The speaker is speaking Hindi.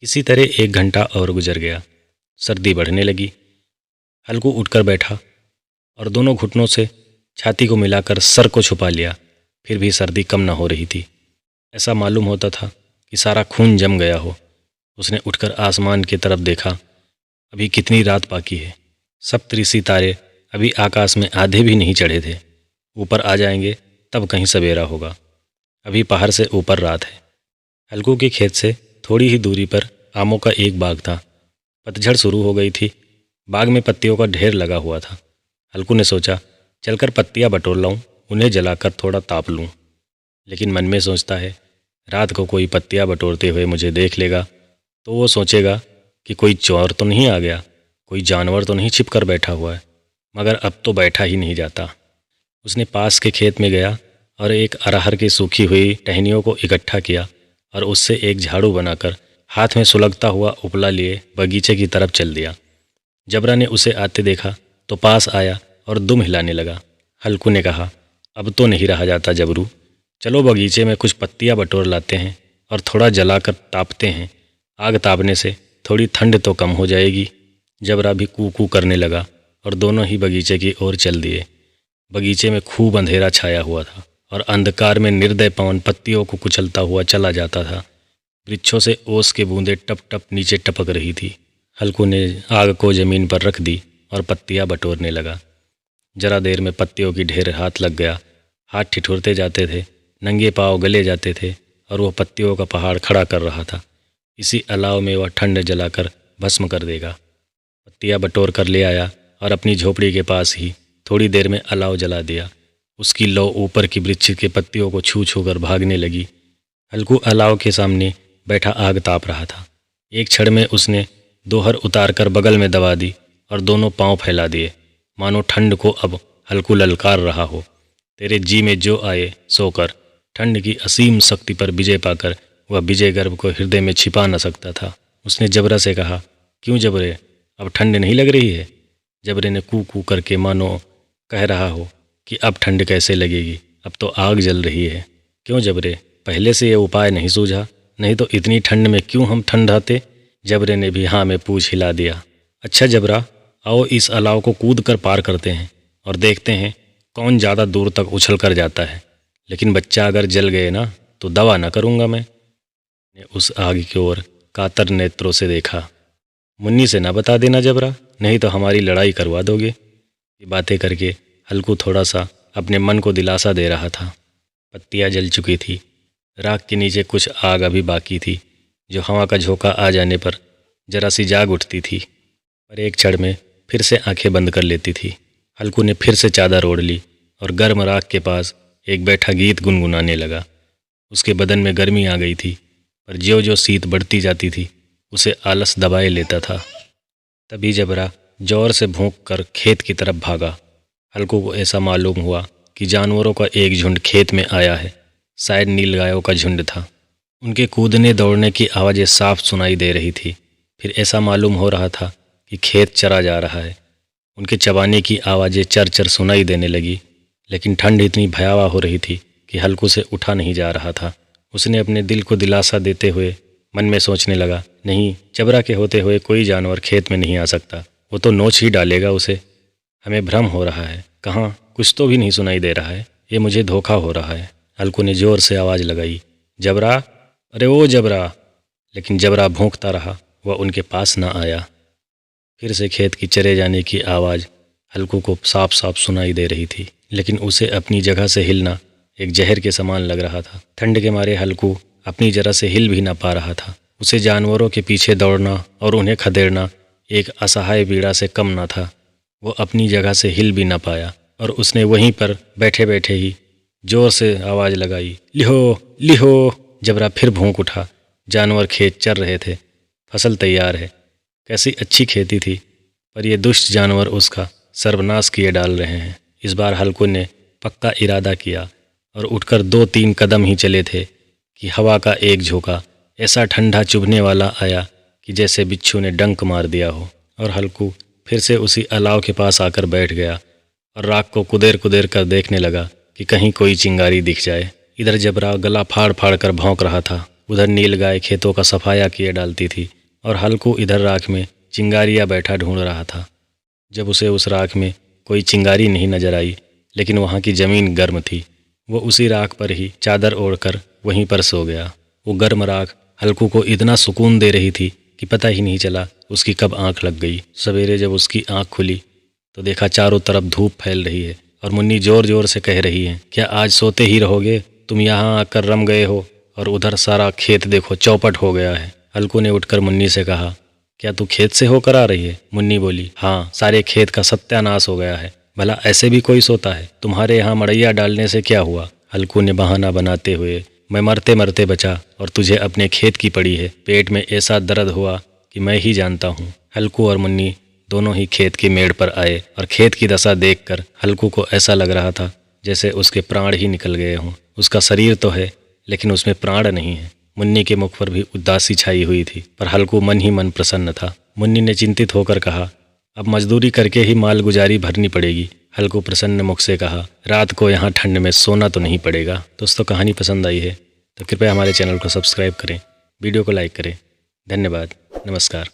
इसी तरह 1 घंटा और गुजर गया। सर्दी बढ़ने लगी। हल्कू उठकर बैठा और दोनों घुटनों से छाती को मिलाकर सर को छुपा लिया। फिर भी सर्दी कम न हो रही थी। ऐसा मालूम होता था कि सारा खून जम गया हो। उसने उठकर आसमान की तरफ देखा। अभी कितनी रात बाकी है। सप्तऋषि तारे अभी आकाश में आधे भी नहीं चढ़े थे। ऊपर आ जाएंगे तब कहीं सवेरा होगा। अभी पहाड़ से ऊपर रात है। हल्कू के खेत से थोड़ी ही दूरी पर आमों का एक बाग था। पतझड़ शुरू हो गई थी। बाग में पत्तियों का ढेर लगा हुआ था। हल्कू ने सोचा चलकर पत्तियां बटोर लाऊं, उन्हें जलाकर थोड़ा ताप लूं। लेकिन मन में सोचता है रात को कोई पत्तियां बटोरते हुए मुझे देख लेगा तो वो सोचेगा कि कोई चोर तो नहीं आ गया, कोई जानवर तो नहीं छिप कर बैठा हुआ है। मगर अब तो बैठा ही नहीं जाता। उसने पास के खेत में गया और एक अरहर की सूखी हुई टहनियों को इकट्ठा किया और उससे एक झाड़ू बनाकर हाथ में सुलगता हुआ उपला लिए बगीचे की तरफ चल दिया। जबरा ने उसे आते देखा तो पास आया और दुम हिलाने लगा। हल्कू ने कहा अब तो नहीं रहा जाता जबरू, चलो बगीचे में कुछ पत्तियां बटोर लाते हैं और थोड़ा जलाकर तापते हैं। आग तापने से थोड़ी ठंड तो कम हो जाएगी। जबरा भी कू कू करने लगा और दोनों ही बगीचे की ओर चल दिए। बगीचे में खूब अंधेरा छाया हुआ था और अंधकार में निर्दय पवन पत्तियों को कुचलता हुआ चला जाता था। वृक्षों से ओस के बूंदें टप टप नीचे टपक रही थी। हल्कू ने आग को जमीन पर रख दी और पत्तियां बटोरने लगा। जरा देर में पत्तियों की ढेर हाथ लग गया। हाथ ठिठुरते जाते थे, नंगे पांव गले जाते थे और वह पत्तियों का पहाड़ खड़ा कर रहा था। इसी अलाव में वह ठंड जलाकर भस्म कर देगा। पत्तियां बटोर कर ले आया और अपनी झोपड़ी के पास ही थोड़ी देर में अलाव जला दिया। उसकी लौ ऊपर की वृक्ष के पत्तियों को छू छू कर भागने लगी। हल्कू अलाव के सामने बैठा आग ताप रहा था। एक क्षण में उसने दोहर उतार कर बगल में दबा दी और दोनों पांव फैला दिए, मानो ठंड को अब हल्कू ललकार रहा हो। तेरे जी में जो आए सो कर। ठंड की असीम शक्ति पर विजय पाकर वह विजय गर्व को हृदय में छिपा न सकता था। उसने जबरा से कहा क्यों जबरे, अब ठंड नहीं लग रही है? जबरे ने कू कू करके मानो कह रहा हो कि अब ठंड कैसे लगेगी, अब तो आग जल रही है। क्यों जबरे, पहले से ये उपाय नहीं सूझा? नहीं तो इतनी ठंड में क्यों हम ठंडाते? जबरे ने भी हाँ में पूछ हिला दिया। अच्छा जबरा, आओ इस अलाव को कूद कर पार करते हैं और देखते हैं कौन ज़्यादा दूर तक उछल कर जाता है। लेकिन बच्चा अगर जल गए ना तो दवा न करूँगा मैं। ने उस आग की ओर कातर नेत्रों से देखा। मुन्नी से ना बता देना जबरा, नहीं तो हमारी लड़ाई करवा दोगे। ये बातें करके हल्कू थोड़ा सा अपने मन को दिलासा दे रहा था। पत्तियां जल चुकी थी। राख के नीचे कुछ आग अभी बाकी थी जो हवा का झोंका आ जाने पर जरा सी जाग उठती थी, पर एक क्षण में फिर से आंखें बंद कर लेती थी। हल्कू ने फिर से चादर ओढ़ ली और गर्म राख के पास एक बैठा गीत गुनगुनाने लगा। उसके बदन में गर्मी आ गई थी, पर ज्यों ज्यों शीत बढ़ती जाती थी उसे आलस दबाए लेता था। तभी जबरा जोर से भौंक कर खेत की तरफ भागा। हल्कू को ऐसा मालूम हुआ कि जानवरों का एक झुंड खेत में आया है। शायद नीलगायों का झुंड था। उनके कूदने दौड़ने की आवाज़ें साफ सुनाई दे रही थी। फिर ऐसा मालूम हो रहा था कि खेत चरा जा रहा है। उनके चबाने की आवाज़ें चर चर सुनाई देने लगी। लेकिन ठंड इतनी भयावह हो रही थी कि हल्कू से उठा नहीं जा रहा था। उसने अपने दिल को दिलासा देते हुए मन में सोचने लगा, नहीं, जबरा के होते हुए कोई जानवर खेत में नहीं आ सकता। वो तो नोच ही डालेगा उसे। हमें भ्रम हो रहा है, कहाँ कुछ तो भी नहीं सुनाई दे रहा है। ये मुझे धोखा हो रहा है। हल्कू ने जोर से आवाज़ लगाई, जबरा, अरे ओ जबरा। लेकिन जबरा भौंकता रहा, वह उनके पास न आया। फिर से खेत की चरे जाने की आवाज़ हल्कू को साफ साफ सुनाई दे रही थी, लेकिन उसे अपनी जगह से हिलना एक जहर के समान लग रहा था। ठंड के मारे हल्कू अपनी जगह से हिल भी न पा रहा था। उसे जानवरों के पीछे दौड़ना और उन्हें खदेड़ना एक असहाय पीड़ा से कम न था। वो अपनी जगह से हिल भी न पाया और उसने वहीं पर बैठे बैठे ही जोर से आवाज़ लगाई, लिहो लिहो। जबरा फिर भौंक उठा। जानवर खेत चर रहे थे। फसल तैयार है। कैसी अच्छी खेती थी, पर ये दुष्ट जानवर उसका सर्वनाश किए डाल रहे हैं। इस बार हल्कू ने पक्का इरादा किया और उठकर 2-3 कदम ही चले थे कि हवा का एक झोंका ऐसा ठंडा चुभने वाला आया कि जैसे बिच्छू ने डंक मार दिया हो। और हल्कू फिर से उसी अलाव के पास आकर बैठ गया और राख को कुदेर कुदेर कर देखने लगा कि कहीं कोई चिंगारी दिख जाए। इधर जबरा गला फाड़ फाड़ कर भौंक रहा था। उधर नील गाय खेतों का सफाया किए डालती थी और हल्कू इधर राख में चिंगारियाँ बैठा ढूंढ रहा था। जब उसे उस राख में कोई चिंगारी नहीं नजर आई, लेकिन वहाँ की ज़मीन गर्म थी। वो उसी राख पर ही चादर ओढ़कर वहीं पर सो गया। वो गर्म राख हल्कू को इतना सुकून दे रही थी कि पता ही नहीं चला उसकी कब आंख लग गई। सवेरे जब उसकी आंख खुली तो देखा चारों तरफ धूप फैल रही है और मुन्नी ज़ोर ज़ोर से कह रही है, क्या आज सोते ही रहोगे? तुम यहाँ आकर रम गए हो और उधर सारा खेत देखो चौपट हो गया है। हल्कू ने उठकर मुन्नी से कहा, क्या तू खेत से होकर आ रही है? मुन्नी बोली, हाँ, सारे खेत का सत्यानाश हो गया है। भला ऐसे भी कोई सोता है? तुम्हारे यहाँ मड़ैया डालने से क्या हुआ? हल्कू ने बहाना बनाते हुए, मैं मरते मरते बचा और तुझे अपने खेत की पड़ी है। पेट में ऐसा दर्द हुआ कि मैं ही जानता हूँ। हल्कू और मुन्नी दोनों ही खेत की मेड़ पर आए और खेत की दशा देखकर हल्कू को ऐसा लग रहा था जैसे उसके प्राण ही निकल गए हों। उसका शरीर तो है लेकिन उसमें प्राण नहीं है। मुन्नी के मुख पर भी उदासी छाई हुई थी, पर हल्कू मन ही मन प्रसन्न था। मुन्नी ने चिंतित होकर कहा, अब मजदूरी करके ही माल गुजारी भरनी पड़ेगी। हल्कू प्रसन्न मुख से कहा, रात को यहाँ ठंड में सोना तो नहीं पड़ेगा। दोस्तों, कहानी पसंद आई है तो कृपया हमारे चैनल को सब्सक्राइब करें, वीडियो को लाइक करें। धन्यवाद। नमस्कार।